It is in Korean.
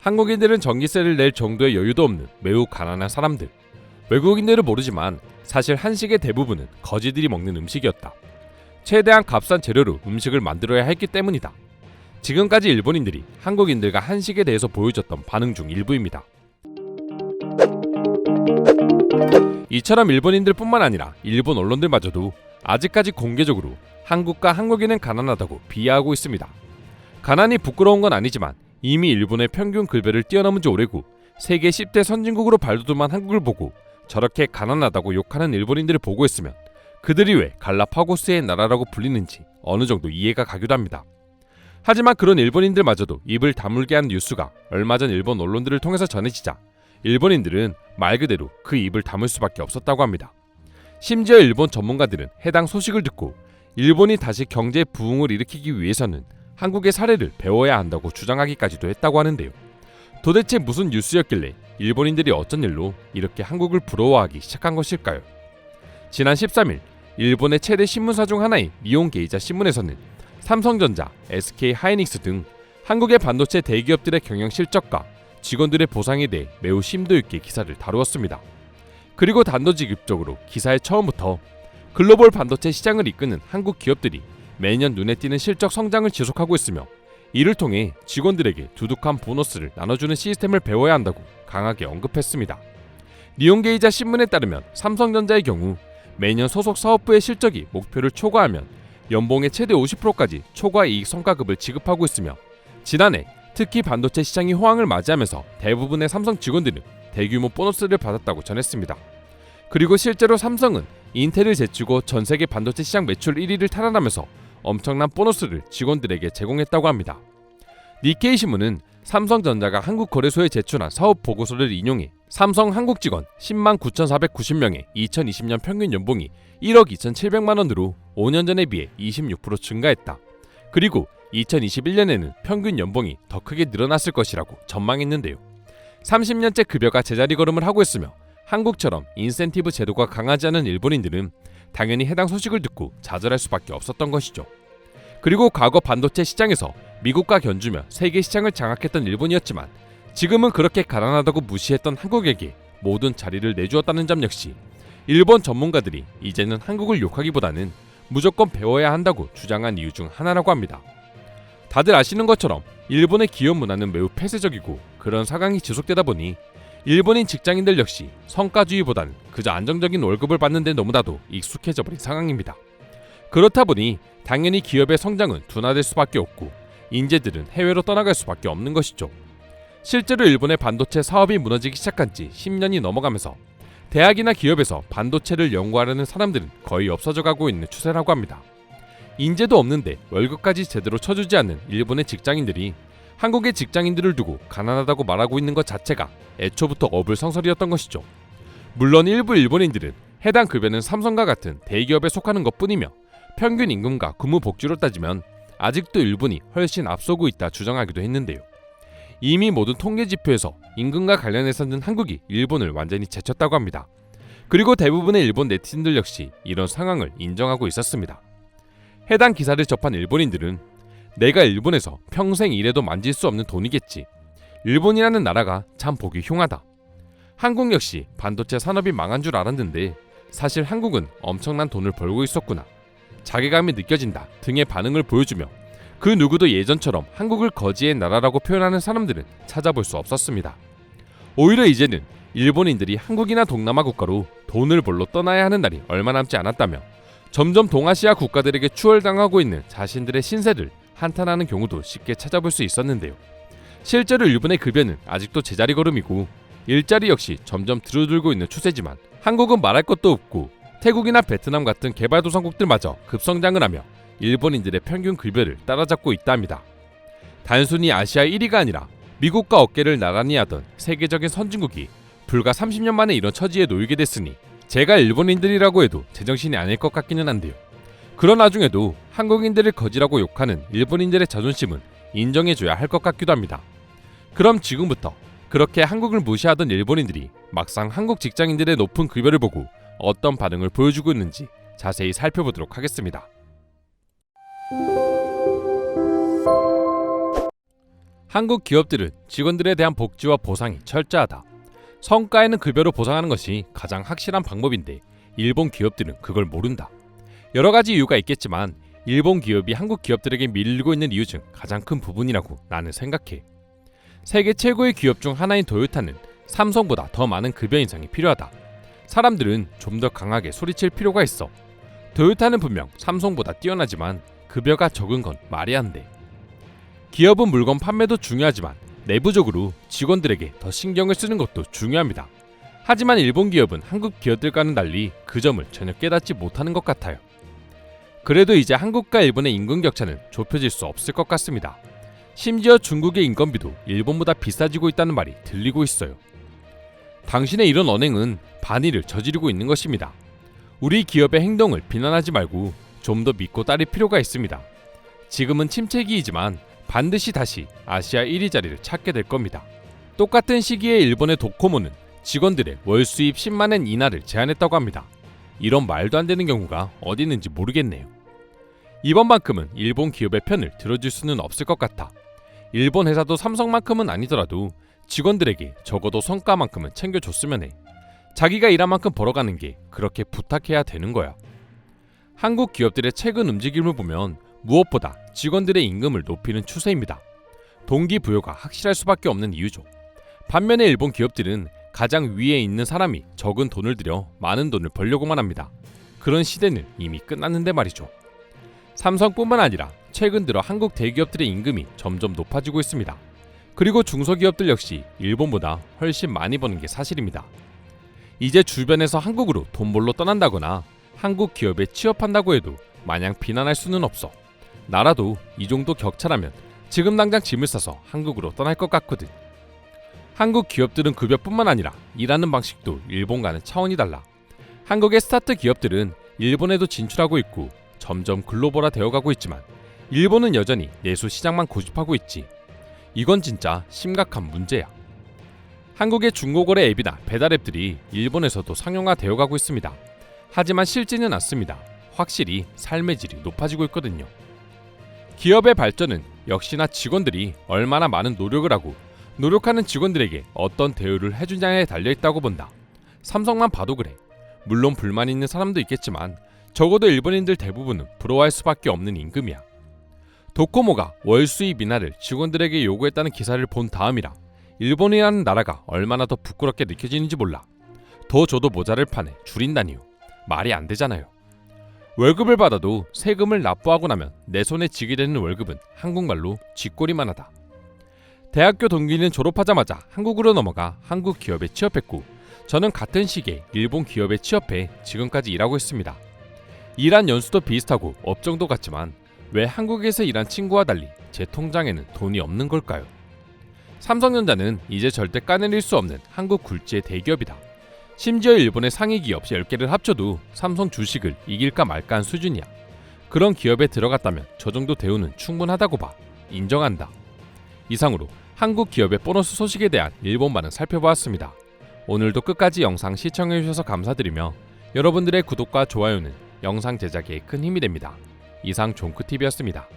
한국인들은 전기세를 낼 정도의 여유도 없는 매우 가난한 사람들. 외국인들은 모르지만 사실 한식의 대부분은 거지들이 먹는 음식이었다. 최대한 값싼 재료로 음식을 만들어야 했기 때문이다. 지금까지 일본인들이 한국인들과 한식에 대해서 보여줬던 반응 중 일부입니다. 이처럼 일본인들 뿐만 아니라 일본 언론들마저도 아직까지 공개적으로 한국과 한국인은 가난하다고 비하하고 있습니다. 가난이 부끄러운 건 아니지만 이미 일본의 평균 급여를 뛰어넘은 지 오래고 세계 10대 선진국으로 발돋움한 한국을 보고 저렇게 가난하다고 욕하는 일본인들을 보고 있으면 그들이 왜 갈라파고스의 나라라고 불리는지 어느 정도 이해가 가기도 합니다. 하지만 그런 일본인들마저도 입을 다물게 한 뉴스가 얼마 전 일본 언론들을 통해서 전해지자 일본인들은 말 그대로 그 입을 다물 수밖에 없었다고 합니다. 심지어 일본 전문가들은 해당 소식을 듣고 일본이 다시 경제 부흥을 일으키기 위해서는 한국의 사례를 배워야 한다고 주장하기까지도 했다고 하는데요. 도대체 무슨 뉴스였길래 일본인들이 어쩐 일로 이렇게 한국을 부러워하기 시작한 것일까요? 지난 13일 일본의 최대 신문사 중 하나인 니혼게이자 신문에서는 삼성전자, SK하이닉스 등 한국의 반도체 대기업들의 경영 실적과 직원들의 보상에 대해 매우 심도 있게 기사를 다루었습니다. 그리고 단도직입적으로 기사의 처음부터 글로벌 반도체 시장을 이끄는 한국 기업들이 매년 눈에 띄는 실적 성장을 지속하고 있으며 이를 통해 직원들에게 두둑한 보너스를 나눠주는 시스템을 배워야 한다고 강하게 언급했습니다. 니혼게이자 신문에 따르면 삼성전자의 경우 매년 소속 사업부의 실적이 목표를 초과하면 연봉의 최대 50%까지 초과 이익 성과급을 지급하고 있으며 지난해 특히 반도체 시장이 호황을 맞이하면서 대부분의 삼성 직원들은 대규모 보너스를 받았다고 전했습니다. 그리고 실제로 삼성은 인텔을 제치고 전 세계 반도체 시장 매출 1위를 탈환하면서 엄청난 보너스를 직원들에게 제공했다고 합니다. 니케이 신문은 삼성전자가 한국거래소에 제출한 사업 보고서를 인용해 삼성 한국 직원 10만 9,490명의 2020년 평균 연봉이 1억 2,700만 원으로 5년 전에 비해 26% 증가했다. 그리고 2021년에는 평균 연봉이 더 크게 늘어났을 것이라고 전망했는데요. 30년째 급여가 제자리 걸음을 하고 있으며 한국처럼 인센티브 제도가 강하지 않은 일본인들은 당연히 해당 소식을 듣고 좌절할 수밖에 없었던 것이죠. 그리고 과거 반도체 시장에서 미국과 견주며 세계 시장을 장악했던 일본이었지만 지금은 그렇게 가난하다고 무시했던 한국에게 모든 자리를 내주었다는 점 역시 일본 전문가들이 이제는 한국을 욕하기보다는 무조건 배워야 한다고 주장한 이유 중 하나라고 합니다. 다들 아시는 것처럼 일본의 기업 문화는 매우 폐쇄적이고 그런 상황이 지속되다 보니 일본인 직장인들 역시 성과주의보다는 그저 안정적인 월급을 받는 데 너무나도 익숙해져 버린 상황입니다. 그렇다 보니 당연히 기업의 성장은 둔화될 수밖에 없고 인재들은 해외로 떠나갈 수밖에 없는 것이죠. 실제로 일본의 반도체 사업이 무너지기 시작한 지 10년이 넘어가면서 대학이나 기업에서 반도체를 연구하려는 사람들은 거의 없어져 가고 있는 추세라고 합니다. 인재도 없는데 월급까지 제대로 쳐주지 않는 일본의 직장인들이 한국의 직장인들을 두고 가난하다고 말하고 있는 것 자체가 애초부터 어불성설이었던 것이죠. 물론 일부 일본인들은 해당 급여는 삼성과 같은 대기업에 속하는 것뿐이며 평균 임금과 근무 복지로 따지면 아직도 일본이 훨씬 앞서고 있다 주장하기도 했는데요. 이미 모든 통계 지표에서 임금과 관련해서는 한국이 일본을 완전히 제쳤다고 합니다. 그리고 대부분의 일본 네티즌들 역시 이런 상황을 인정하고 있었습니다. 해당 기사를 접한 일본인들은 내가 일본에서 평생 일해도 만질 수 없는 돈이겠지. 일본이라는 나라가 참 보기 흉하다. 한국 역시 반도체 산업이 망한 줄 알았는데 사실 한국은 엄청난 돈을 벌고 있었구나. 자괴감이 느껴진다 등의 반응을 보여주며 그 누구도 예전처럼 한국을 거지의 나라라고 표현하는 사람들은 찾아볼 수 없었습니다. 오히려 이제는 일본인들이 한국이나 동남아 국가로 돈을 벌러 떠나야 하는 날이 얼마 남지 않았다며 점점 동아시아 국가들에게 추월당하고 있는 자신들의 신세를 한탄하는 경우도 쉽게 찾아볼 수 있었는데요. 실제로 일본의 급여는 아직도 제자리 걸음이고 일자리 역시 점점 줄어들고 있는 추세지만 한국은 말할 것도 없고 태국이나 베트남 같은 개발도상국들마저 급성장을 하며 일본인들의 평균 급여를 따라잡고 있답니다. 단순히 아시아 1위가 아니라 미국과 어깨를 나란히 하던 세계적인 선진국이 불과 30년 만에 이런 처지에 놓이게 됐으니 제가 일본인들이라고 해도 제정신이 아닐 것 같기는 한데요. 그런 와중에도 한국인들을 거지라고 욕하는 일본인들의 자존심은 인정해줘야 할 것 같기도 합니다. 그럼 지금부터 그렇게 한국을 무시하던 일본인들이 막상 한국 직장인들의 높은 급여를 보고 어떤 반응을 보여주고 있는지 자세히 살펴보도록 하겠습니다. 한국 기업들은 직원들에 대한 복지와 보상이 철저하다. 성과에는 급여로 보상하는 것이 가장 확실한 방법인데 일본 기업들은 그걸 모른다. 여러 가지 이유가 있겠지만 일본 기업이 한국 기업들에게 밀리고 있는 이유 중 가장 큰 부분이라고 나는 생각해. 세계 최고의 기업 중 하나인 도요타는 삼성보다 더 많은 급여 인상이 필요하다. 사람들은 좀 더 강하게 소리칠 필요가 있어. 도요타는 분명 삼성보다 뛰어나지만 급여가 적은 건 말이 안 돼. 기업은 물건 판매도 중요하지만 내부적으로 직원들에게 더 신경을 쓰는 것도 중요합니다. 하지만 일본 기업은 한국 기업들과는 달리 그 점을 전혀 깨닫지 못하는 것 같아요. 그래도 이제 한국과 일본의 임금 격차는 좁혀질 수 없을 것 같습니다. 심지어 중국의 인건비도 일본보다 비싸지고 있다는 말이 들리고 있어요. 당신의 이런 언행은 반의를 저지르고 있는 것입니다. 우리 기업의 행동을 비난하지 말고 좀 더 믿고 따를 필요가 있습니다. 지금은 침체기이지만 반드시 다시 아시아 1위 자리를 찾게 될 겁니다. 똑같은 시기에 일본의 도코모는 직원들의 월 수입 10만엔 이하를 제한했다고 합니다. 이런 말도 안 되는 경우가 어디 있는지 모르겠네요. 이번만큼은 일본 기업의 편을 들어줄 수는 없을 것 같아. 일본 회사도 삼성만큼은 아니더라도 직원들에게 적어도 성과만큼은 챙겨줬으면 해. 자기가 일한 만큼 벌어가는 게 그렇게 부탁해야 되는 거야. 한국 기업들의 최근 움직임을 보면 무엇보다 직원들의 임금을 높이는 추세입니다. 동기부여가 확실할 수밖에 없는 이유죠. 반면에 일본 기업들은 가장 위에 있는 사람이 적은 돈을 들여 많은 돈을 벌려고만 합니다. 그런 시대는 이미 끝났는데 말이죠. 삼성뿐만 아니라 최근 들어 한국 대기업들의 임금이 점점 높아지고 있습니다. 그리고 중소기업들 역시 일본보다 훨씬 많이 버는 게 사실입니다. 이제 주변에서 한국으로 돈 벌러 떠난다거나 한국 기업에 취업한다고 해도 마냥 비난할 수는 없어. 나라도 이 정도 격차라면 지금 당장 짐을 싸서 한국으로 떠날 것 같거든. 한국 기업들은 급여뿐만 아니라 일하는 방식도 일본과는 차원이 달라. 한국의 스타트 기업들은 일본에도 진출하고 있고 점점 글로벌화 되어가고 있지만 일본은 여전히 내수 시장만 고집하고 있지. 이건 진짜 심각한 문제야. 한국의 중고거래 앱이나 배달 앱들이 일본에서도 상용화 되어가고 있습니다. 하지만 쉽지는 않습니다. 확실히 삶의 질이 높아지고 있거든요. 기업의 발전은 역시나 직원들이 얼마나 많은 노력을 하고 노력하는 직원들에게 어떤 대우를 해주냐에 달려있다고 본다. 삼성만 봐도 그래. 물론 불만 있는 사람도 있겠지만 적어도 일본인들 대부분은 부러워할 수밖에 없는 임금이야. 도코모가 월 수입 인하를 직원들에게 요구했다는 기사를 본 다음이라 일본이라는 나라가 얼마나 더 부끄럽게 느껴지는지 몰라. 더 줘도 모자를 파네 줄인다니요. 말이 안 되잖아요. 월급을 받아도 세금을 납부하고 나면 내 손에 쥐게 되는 월급은 한국말로 쥐꼬리만 하다. 대학교 동기는 졸업하자마자 한국으로 넘어가 한국 기업에 취업했고 저는 같은 시기에 일본 기업에 취업해 지금까지 일하고 있습니다. 일한 연수도 비슷하고 업종도 같지만 왜 한국에서 일한 친구와 달리 제 통장에는 돈이 없는 걸까요? 삼성전자는 이제 절대 까내릴 수 없는 한국 굴지의 대기업이다. 심지어 일본의 상위 기업 10개를 합쳐도 삼성 주식을 이길까 말까한 수준이야. 그런 기업에 들어갔다면 저 정도 대우는 충분하다고 봐. 인정한다. 이상으로 한국 기업의 보너스 소식에 대한 일본반응 살펴보았습니다. 오늘도 끝까지 영상 시청해주셔서 감사드리며 여러분들의 구독과 좋아요는 영상 제작에 큰 힘이 됩니다. 이상 종크TV였습니다.